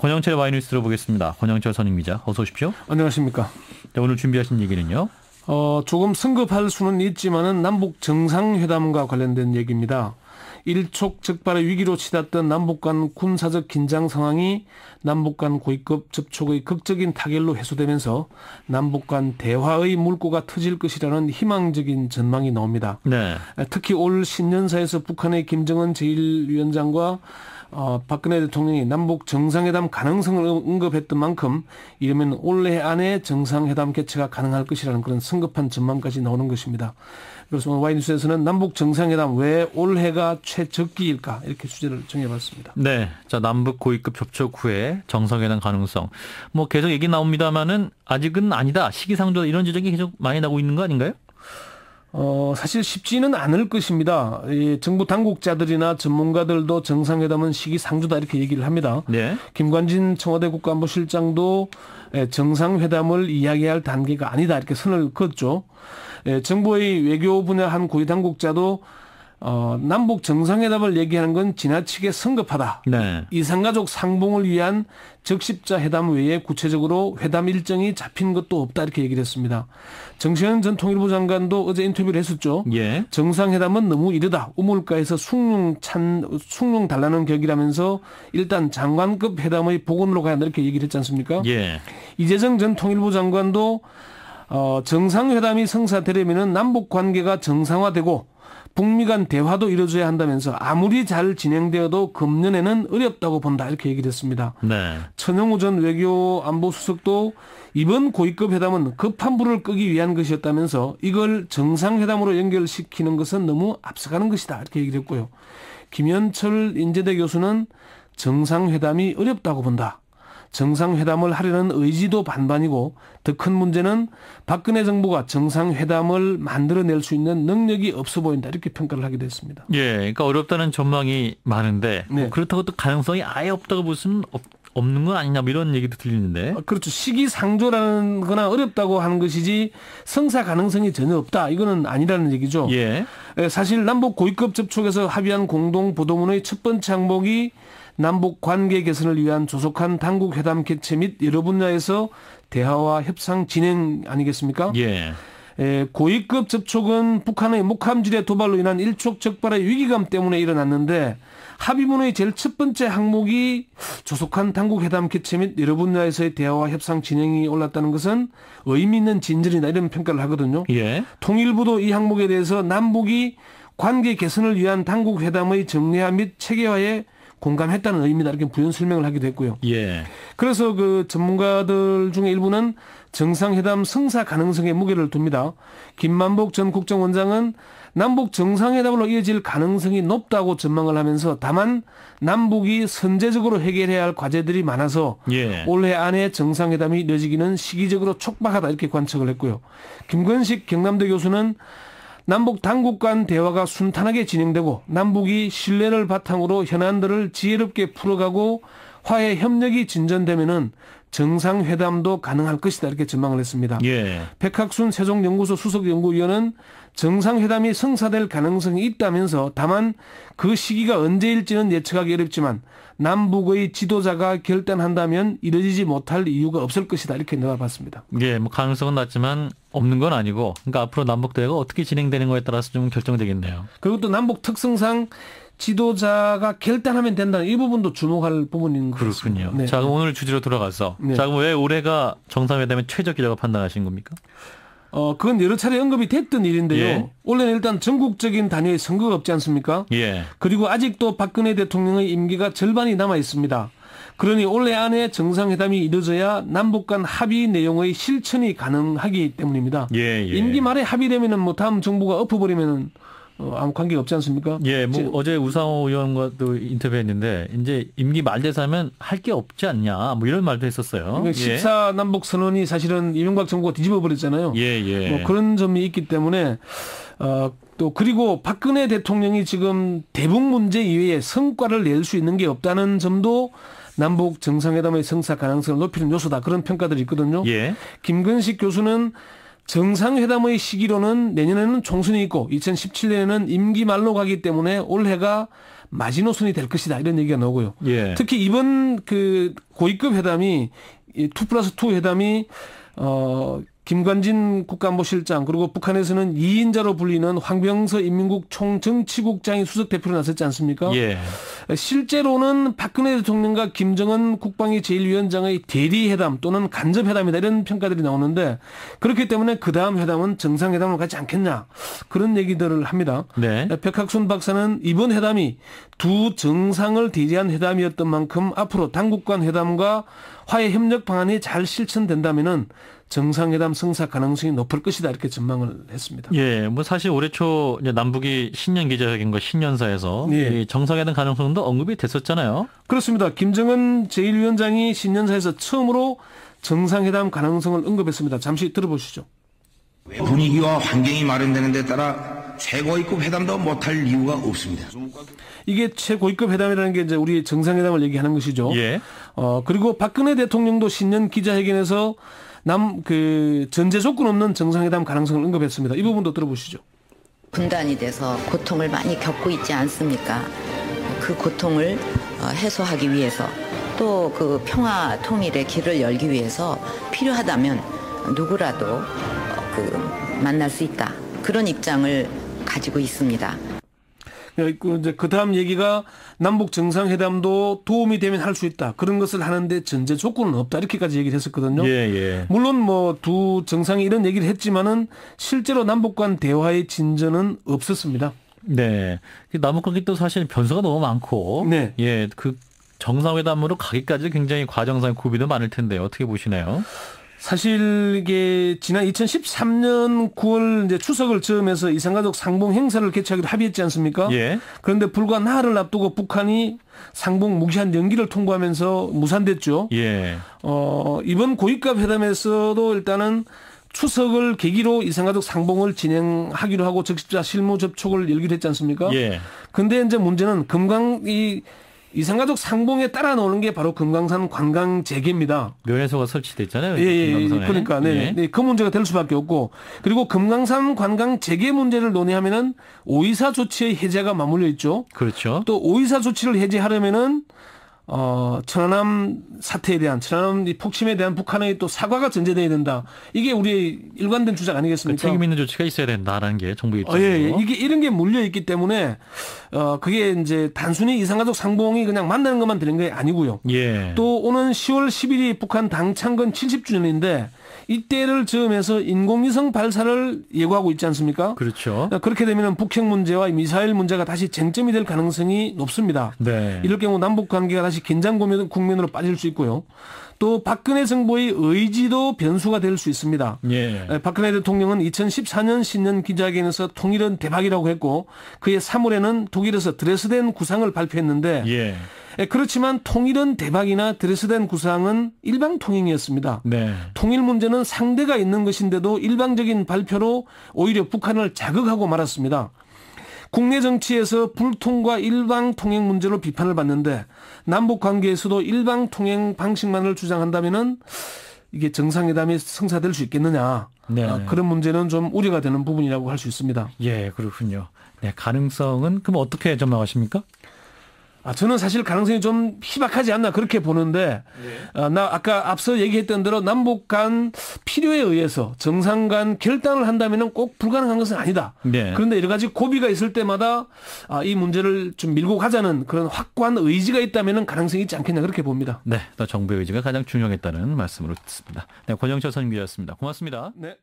권영철의 와이뉴스 들어보겠습니다. 권영철 선임기자, 어서 오십시오. 안녕하십니까. 네, 오늘 준비하신 얘기는요? 조금 성급할 수는 있지만은 남북 정상회담과 관련된 얘기입니다. 일촉즉발의 위기로 치닫던 남북 간 군사적 긴장 상황이 남북 간 고위급 접촉의 극적인 타결로 해소되면서 남북 간 대화의 물꼬가 터질 것이라는 희망적인 전망이 나옵니다. 네. 특히 올 신년사에서 북한의 김정은 제1위원장과 박근혜 대통령이 남북 정상회담 가능성을 언급했던 만큼 이르면 올해 안에 정상회담 개최가 가능할 것이라는 그런 성급한 전망까지 나오는 것입니다. 그래서 오늘 와이뉴스에서는 남북 정상회담 왜 올해가 최적기일까 이렇게 주제를 정해봤습니다. 네, 자 남북 고위급 접촉 후에 정상회담 가능성 뭐 계속 얘기 나옵니다만은 아직은 아니다, 시기상조 이런 지적이 계속 많이 나오고 있는 거 아닌가요? 사실 쉽지는 않을 것입니다. 이 정부 당국자들이나 전문가들도 정상회담은 시기상조다 이렇게 얘기를 합니다. 네. 김관진 청와대 국가안보실장도 정상회담을 이야기할 단계가 아니다 이렇게 선을 그었죠. 정부의 외교 분야 한 고위 당국자도 남북 정상회담을 얘기하는 건 지나치게 성급하다. 네. 이산가족 상봉을 위한 적십자 회담 외에 구체적으로 회담 일정이 잡힌 것도 없다 이렇게 얘기를 했습니다. 정세현 전 통일부 장관도 어제 인터뷰를 했었죠. 예. 정상회담은 너무 이르다. 우물가에서 숭늉 달라는 격이라면서 일단 장관급 회담의 복원으로 가야 한다 이렇게 얘기를 했지 않습니까? 예. 이재정 전 통일부 장관도 정상회담이 성사되려면 남북 관계가 정상화되고 북미 간 대화도 이루어져야 한다면서 아무리 잘 진행되어도 금년에는 어렵다고 본다 이렇게 얘기를 했습니다. 네. 천영우 전 외교안보수석도 이번 고위급 회담은 급한 불을 끄기 위한 것이었다면서 이걸 정상회담으로 연결시키는 것은 너무 앞서가는 것이다 이렇게 얘기를 했고요. 김현철 인제대 교수는 정상회담이 어렵다고 본다. 정상회담을 하려는 의지도 반반이고 더 큰 문제는 박근혜 정부가 정상회담을 만들어낼 수 있는 능력이 없어 보인다 이렇게 평가를 하게 됐습니다. 예, 그러니까 어렵다는 전망이 많은데 네. 그렇다고 또 가능성이 아예 없다고 볼 수는 없는 건 아니냐 뭐 이런 얘기도 들리는데. 그렇죠. 시기상조라는 거나 어렵다고 하는 것이지 성사 가능성이 전혀 없다. 이거는 아니라는 얘기죠. 예. 사실 남북 고위급 접촉에서 합의한 공동 보도문의 첫 번째 항목이 남북 관계 개선을 위한 조속한 당국 회담 개최 및 여러 분야에서 대화와 협상 진행 아니겠습니까? 예. 고위급 접촉은 북한의 목함질의 도발로 인한 일촉즉발의 위기감 때문에 일어났는데 합의문의 제일 첫 번째 항목이 조속한 당국 회담 개최 및 여러 분야에서의 대화와 협상 진행이 올랐다는 것은 의미 있는 진전이다 이런 평가를 하거든요. 예. 통일부도 이 항목에 대해서 남북이 관계 개선을 위한 당국 회담의 정례화 및 체계화에 공감했다는 의미다 이렇게 부연 설명을 하기도 했고요. 예. 그래서 그 전문가들 중에 일부는 정상회담 성사 가능성에 무게를 둡니다. 김만복 전 국정원장은 남북 정상회담으로 이어질 가능성이 높다고 전망을 하면서 다만 남북이 선제적으로 해결해야 할 과제들이 많아서 예. 올해 안에 정상회담이 이뤄지기는 시기적으로 촉박하다 이렇게 관측을 했고요. 김건식 경남대 교수는 남북 당국 간 대화가 순탄하게 진행되고 남북이 신뢰를 바탕으로 현안들을 지혜롭게 풀어가고 화해 협력이 진전되면은 정상회담도 가능할 것이다 이렇게 전망을 했습니다. 예. 백학순 세종연구소 수석연구위원은 정상회담이 성사될 가능성이 있다면서 다만 그 시기가 언제일지는 예측하기 어렵지만 남북의 지도자가 결단한다면 이뤄지지 못할 이유가 없을 것이다 이렇게 내다봤습니다. 예, 뭐 가능성은 낮지만 없는 건 아니고, 그러니까 앞으로 남북 대화가 어떻게 진행되는 거에 따라서 좀 결정되겠네요. 그리고 또 남북 특성상 지도자가 결단하면 된다는 이 부분도 주목할 부분인 것 같습니다. 그렇군요. 네. 자, 그럼 오늘 주제로 돌아가서 네. 자, 그럼 왜 올해가 정상회담의 최적기라고 판단하신 겁니까? 그건 여러 차례 언급이 됐던 일인데요. 예. 원래는 일단 전국적인 단위의 선거가 없지 않습니까? 예. 그리고 아직도 박근혜 대통령의 임기가 절반이 남아 있습니다. 그러니 올해 안에 정상회담이 이루어져야 남북 간 합의 내용의 실천이 가능하기 때문입니다. 예, 예. 임기 말에 합의되면은 뭐 다음 정부가 엎어버리면은 아무 관계가 없지 않습니까? 예, 뭐 어제 우상호 의원과도 인터뷰했는데 이제 임기 말 돼서면 할 게 없지 않냐, 뭐 이런 말도 했었어요. 14 남북 선언이 사실은 이명박 정부가 뒤집어 버렸잖아요. 예, 예. 뭐 그런 점이 있기 때문에 또 그리고 박근혜 대통령이 지금 대북 문제 이외에 성과를 낼 수 있는 게 없다는 점도 남북 정상회담의 성사 가능성을 높이는 요소다 그런 평가들이 있거든요. 예. 김근식 교수는 정상회담의 시기로는 내년에는 총선이 있고 2017년에는 임기 말로 가기 때문에 올해가 마지노선이 될 것이다 이런 얘기가 나오고요. 예. 특히 이번 그 고위급 회담이 2+2 회담이 김관진 국가안보실장 그리고 북한에서는 2인자로 불리는 황병서 인민국 총정치국장이 수석 대표로 나섰지 않습니까? 예. 실제로는 박근혜 대통령과 김정은 국방위 제1위원장의 대리회담 또는 간접회담이다 이런 평가들이 나오는데 그렇기 때문에 그 다음 회담은 정상회담으로 가지 않겠냐 그런 얘기들을 합니다. 네. 백학순 박사는 이번 회담이 두 정상을 대리한 회담이었던 만큼 앞으로 당국 간 회담과 화해 협력 방안이 잘 실천된다면은 정상회담 성사 가능성이 높을 것이다 이렇게 전망을 했습니다. 예, 뭐 사실 올해 초 이제 남북이 신년 기자회견과 신년사에서 예. 이 정상회담 가능성도 언급이 됐었잖아요. 그렇습니다. 김정은 제1위원장이 신년사에서 처음으로 정상회담 가능성을 언급했습니다. 잠시 들어보시죠. 분위기와 환경이 마련되는 데 따라 최고위급 회담도 못할 이유가 없습니다. 이게 최고위급 회담이라는 게 이제 우리 정상회담을 얘기하는 것이죠. 예. 그리고 박근혜 대통령도 신년 기자회견에서 전제 조건 없는 정상회담 가능성을 언급했습니다. 이 부분도 들어보시죠. 분단이 돼서 고통을 많이 겪고 있지 않습니까? 그 고통을 해소하기 위해서 또 그 평화 통일의 길을 열기 위해서 필요하다면 누구라도 만날 수 있다. 그런 입장을 가지고 있습니다. 그 다음 얘기가 남북 정상회담도 도움이 되면 할 수 있다. 그런 것을 하는데 전제 조건은 없다. 이렇게까지 얘기를 했었거든요. 예, 예. 물론 뭐 두 정상이 이런 얘기를 했지만은 실제로 남북 간 대화의 진전은 없었습니다. 네. 남북 관계도 사실 변수가 너무 많고. 네. 예. 그 정상회담으로 가기까지 굉장히 과정상의 고비도 많을 텐데 어떻게 보시나요? 사실 이게 지난 2013년 9월 이제 추석을 즈음해서 이산가족 상봉 행사를 개최하기로 합의했지 않습니까? 예. 그런데 불과 나흘을 앞두고 북한이 상봉 무기한 연기를 통보하면서 무산됐죠. 예. 이번 고위급 회담에서도 일단은 추석을 계기로 이산가족 상봉을 진행하기로 하고 적십자 실무 접촉을 열기로 했지 않습니까? 예. 근데 이제 문제는 이산가족 상봉에 따라 나오는 게 바로 금강산 관광 재개입니다. 면회소가 설치됐잖아요. 예. 금강산에. 그러니까 네, 그 문제가 될 수밖에 없고 그리고 금강산 관광 재개 문제를 논의하면은 오이사 조치의 해제가 맞물려 있죠. 그렇죠. 또 오이사 조치를 해제하려면은 천안함 사태에 대한 천안함 폭침에 대한 북한의 또 사과가 전제돼야 된다. 이게 우리의 일관된 주장 아니겠습니까? 책임 있는 조치가 있어야 된다라는 게 정부 입장이고. 예. 이게 이런 게 물려 있기 때문에 그게 이제 단순히 이산가족 상봉이 그냥 만나는 것만 되는 게 아니고요. 예. 또 오는 10월 10일이 북한 당창건 70주년인데 이때를 즈음해서 인공위성 발사를 예고하고 있지 않습니까? 그렇죠. 그렇게 되면 북핵 문제와 미사일 문제가 다시 쟁점이 될 가능성이 높습니다. 네. 이럴 경우 남북 관계가 다시 긴장 국면으로 빠질 수 있고요. 또 박근혜 정부의 의지도 변수가 될 수 있습니다. 예. 박근혜 대통령은 2014년 신년 기자회견에서 통일은 대박이라고 했고 그해 3월에는 독일에서 드레스덴 구상을 발표했는데 예. 그렇지만 통일은 대박이나 드레스덴 구상은 일방 통행이었습니다. 네. 통일 문제는 상대가 있는 것인데도 일방적인 발표로 오히려 북한을 자극하고 말았습니다. 국내 정치에서 불통과 일방 통행 문제로 비판을 받는데 남북 관계에서도 일방 통행 방식만을 주장한다면은 이게 정상회담이 성사될 수 있겠느냐. 네. 그런 문제는 좀 우려가 되는 부분이라고 할 수 있습니다. 예, 그렇군요. 네, 가능성은 그럼 어떻게 전망하십니까? 저는 사실 가능성이 좀 희박하지 않나 그렇게 보는데 나 아까 앞서 얘기했던 대로 남북 간 필요에 의해서 정상 간 결단을 한다면 꼭 불가능한 것은 아니다. 네. 그런데 여러 가지 고비가 있을 때마다 이 문제를 좀 밀고 가자는 그런 확고한 의지가 있다면 가능성이 있지 않겠냐 그렇게 봅니다. 네, 또 정부의 의지가 가장 중요했다는 말씀으로 듣습니다. 네, 권영철 선임기자였습니다. 고맙습니다. 네.